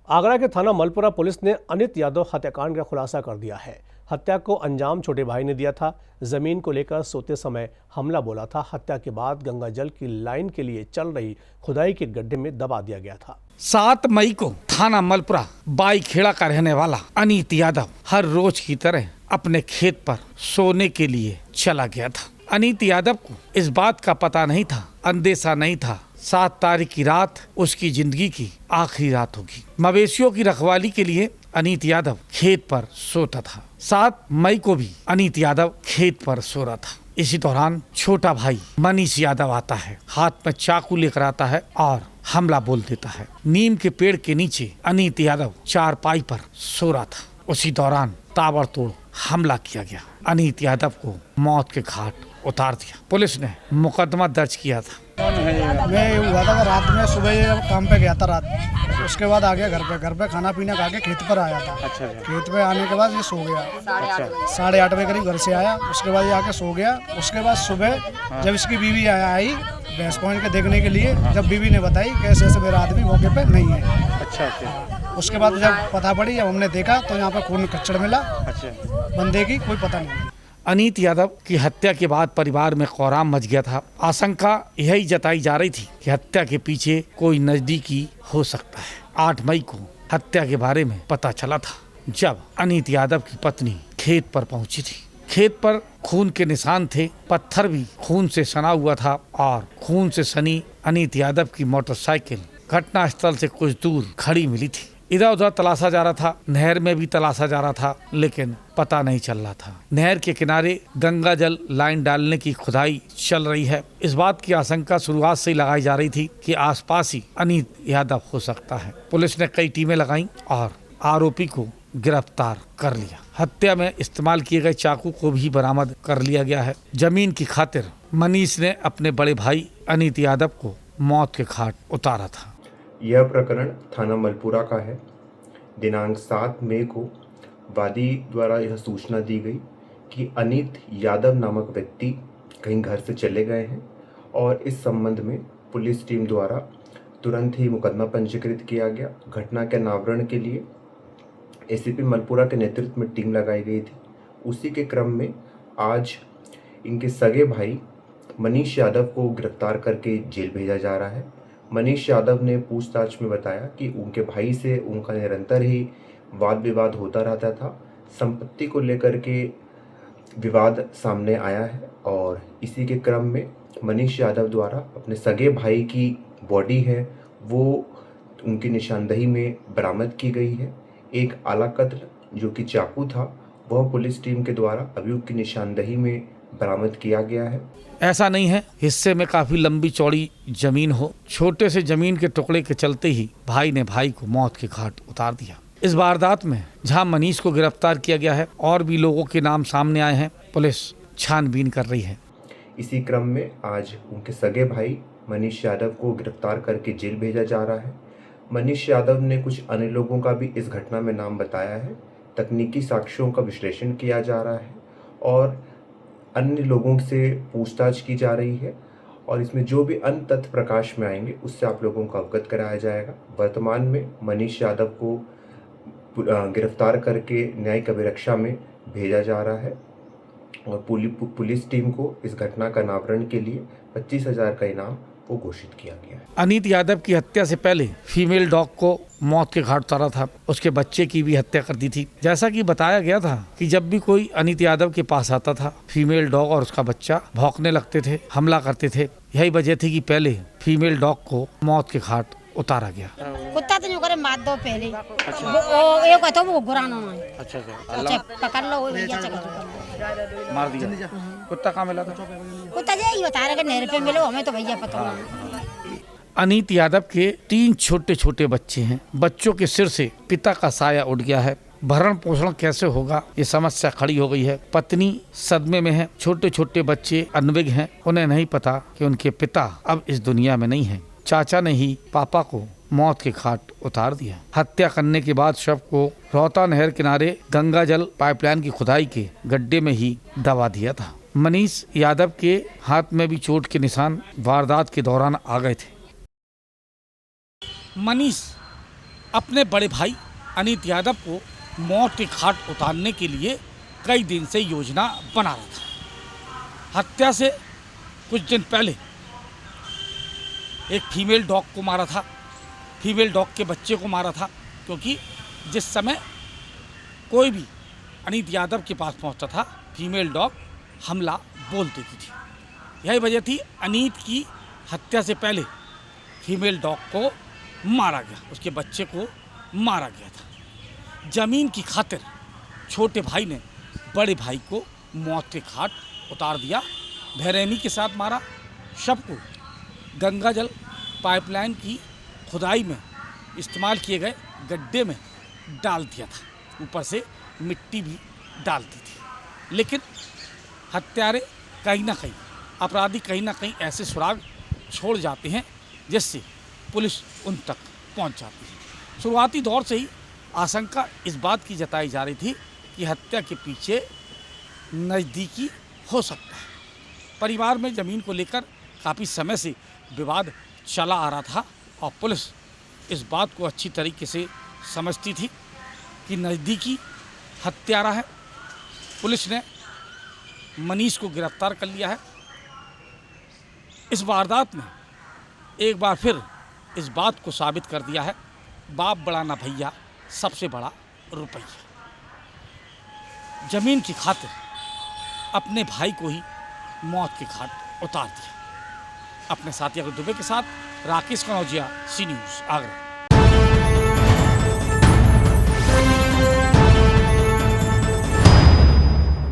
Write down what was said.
आगरा के थाना मलपुरा पुलिस ने अनित यादव हत्याकांड का खुलासा कर दिया है। हत्या को अंजाम छोटे भाई ने दिया था। जमीन को लेकर सोते समय हमला बोला था। हत्या के बाद गंगा जल की लाइन के लिए चल रही खुदाई के गड्ढे में दबा दिया गया था। 7 मई को थाना मलपुरा बाई खेड़ा का रहने वाला अनित यादव हर रोज की तरह अपने खेत पर सोने के लिए चला गया था। अनित यादव को इस बात का पता नहीं था, अंदेशा नहीं था 7 तारीख की रात उसकी जिंदगी की आखिरी रात होगी। मवेशियों की रखवाली के लिए अनित यादव खेत पर सोता था। 7 मई को भी अनित यादव खेत पर सो रहा था। इसी दौरान छोटा भाई मनीष यादव आता है, हाथ में चाकू लेकर आता है और हमला बोल देता है। नीम के पेड़ के नीचे अनित यादव चारपाई पर सो रहा था। उसी दौरान ताबड़तोड़ हमला किया गया। अनित यादव को मौत के घाट उतार दिया। पुलिस ने मुकदमा दर्ज किया था। मैं हुआ था रात में, सुबह काम पे गया था रात, उसके बाद आ गया घर पे खाना पीना खा के खेत पर आया था। अच्छा। खेत पे आने के बाद ये सो गया। अच्छा। 8:30 बजे करीब घर से आया, उसके बाद ये आके सो गया। उसके बाद सुबह जब इसकी बीवी आई भैंस पहुँच के देखने के लिए, जब बीवी ने बताई कैसे ऐसे मेरा आदमी मौके पे नहीं है। अच्छा। उसके बाद जब पता पड़ी, जब हमने देखा तो यहाँ पे खून कच्चड़ मिला। अच्छा। बंदे की कोई पता नहीं। अनित यादव की हत्या के बाद परिवार में कोहराम मच गया था। आशंका यही जताई जा रही थी कि हत्या के पीछे कोई नजदीकी हो सकता है। 8 मई को हत्या के बारे में पता चला था, जब अनित यादव की पत्नी खेत पर पहुंची थी। खेत पर खून के निशान थे, पत्थर भी खून से सना हुआ था और खून से सनी अनित यादव की मोटरसाइकिल घटनास्थल से कुछ दूर खड़ी मिली थी। इधर उधर तलाशा जा रहा था, नहर में भी तलाशा जा रहा था, लेकिन पता नहीं चल रहा था। नहर के किनारे गंगा जल लाइन डालने की खुदाई चल रही है। इस बात की आशंका शुरुआत से ही लगाई जा रही थी कि आसपास ही अनित यादव हो सकता है। पुलिस ने कई टीमें लगाई और आरोपी को गिरफ्तार कर लिया। हत्या में इस्तेमाल किए गए चाकू को भी बरामद कर लिया गया है। जमीन की खातिर मनीष ने अपने बड़े भाई अनित यादव को मौत के घाट उतारा था। यह प्रकरण थाना मलपुरा का है। दिनांक 7 मई को वादी द्वारा यह सूचना दी गई कि अनित यादव नामक व्यक्ति कहीं घर से चले गए हैं और इस संबंध में पुलिस टीम द्वारा तुरंत ही मुकदमा पंजीकृत किया गया। घटना के अनावरण के लिए एसीपी मलपुरा के नेतृत्व में टीम लगाई गई थी। उसी के क्रम में आज इनके सगे भाई मनीष यादव को गिरफ्तार करके जेल भेजा जा रहा है। मनीष यादव ने पूछताछ में बताया कि उनके भाई से उनका निरंतर ही वाद विवाद होता रहता था। संपत्ति को लेकर के विवाद सामने आया है और इसी के क्रम में मनीष यादव द्वारा अपने सगे भाई की बॉडी है वो उनकी निशानदेही में बरामद की गई है। एक आला कत्ल जो कि चाकू था वह पुलिस टीम के द्वारा अभियुक्त की निशानदेही में बरामद किया गया है। ऐसा नहीं है हिस्से में काफी लंबी चौड़ी जमीन हो, छोटे से जमीन के टुकड़े के चलते ही भाई ने भाई को मौत के घाट उतार दिया। इस वारदात में जहां मनीष को गिरफ्तार किया गया है और भी लोगों के नाम सामने आए हैं, पुलिस छानबीन कर रही है। इसी क्रम में आज उनके सगे भाई मनीष यादव को गिरफ्तार करके जेल भेजा जा रहा है। मनीष यादव ने कुछ अन्य लोगों का भी इस घटना में नाम बताया है। तकनीकी साक्ष्यों का विश्लेषण किया जा रहा है और अन्य लोगों से पूछताछ की जा रही है और इसमें जो भी अन्य तथ्य प्रकाश में आएंगे उससे आप लोगों को अवगत कराया जाएगा। वर्तमान में मनीष यादव को गिरफ्तार करके न्यायिक अभिरक्षा में भेजा जा रहा है और पुलिस टीम को इस घटना का अनावरण के लिए 25,000 का इनाम वो घोषित किया गया है। अनित यादव की हत्या से पहले फीमेल डॉग को मौत के घाट उतारा था। उसके बच्चे की भी हत्या कर दी थी। जैसा कि बताया गया था कि जब भी कोई अनित यादव के पास आता था, फीमेल डॉग और उसका बच्चा भौंकने लगते थे, हमला करते थे। यही वजह थी कि पहले फीमेल डॉग को मौत के घाट उतारा गया। कुत्ता तो करे मार दो पहले। वो ये कहता वो गुराना है। अच्छा। अच्छा पकड़ लो, वो भैया चक्कर मार दिया। कुत्ता कहाँ मिला था? कुत्ता यही बता रहा है नहर पे मिलो, हमें तो भैया पता नहीं। अनित यादव के 3 छोटे छोटे बच्चे हैं। बच्चों के सिर से पिता का साया उड़ गया है। भरण पोषण कैसे होगा, ये समस्या खड़ी हो गई है। पत्नी सदमे में है, छोटे छोटे बच्चे अनविज्ञ हैं। उन्हें नहीं पता कि उनके पिता अब इस दुनिया में नहीं है। चाचा ने ही पापा को मौत के घाट उतार दिया। हत्या करने के बाद शव को रोहता नहर किनारे गंगा जल पाइपलाइन की खुदाई के गड्ढे में ही दबा दिया था। मनीष यादव के हाथ में भी चोट के निशान वारदात के दौरान आ गए थे। मनीष अपने बड़े भाई अनित यादव को मौत के घाट उतारने के लिए कई दिन से योजना बना रहा था। हत्या से कुछ दिन पहले एक फीमेल डॉग को मारा था, फीमेल डॉग के बच्चे को मारा था, क्योंकि जिस समय कोई भी अनित यादव के पास पहुंचता था फीमेल डॉग हमला बोल देती थी। यही वजह थी अनित की हत्या से पहले फीमेल डॉग को मारा गया, उसके बच्चे को मारा गया था। जमीन की खातिर छोटे भाई ने बड़े भाई को मौत के घाट उतार दिया, बेरहमी के साथ मारा। शव को गंगा जल पाइपलाइन की खुदाई में इस्तेमाल किए गए गड्ढे में डाल दिया था, ऊपर से मिट्टी भी डाल दी थी। लेकिन हत्यारे कहीं ना कहीं, अपराधी कहीं ना कहीं ऐसे सुराग छोड़ जाते हैं जिससे पुलिस उन तक पहुंच जाती है। शुरुआती दौर से ही आशंका इस बात की जताई जा रही थी कि हत्या के पीछे नज़दीकी हो सकता है। परिवार में ज़मीन को लेकर काफ़ी समय से विवाद चला आ रहा था और पुलिस इस बात को अच्छी तरीके से समझती थी कि नज़दीकी हत्यारा है। पुलिस ने मनीष को गिरफ्तार कर लिया है। इस वारदात ने एक बार फिर इस बात को साबित कर दिया है, बाप बड़ा ना भैया, सबसे बड़ा रुपया। जमीन की खातिर अपने भाई को ही मौत के घाट उतार दिया। अपने साथी अगर दुबे के साथ राकेश कनौजिया, सी न्यूज़, आगरा।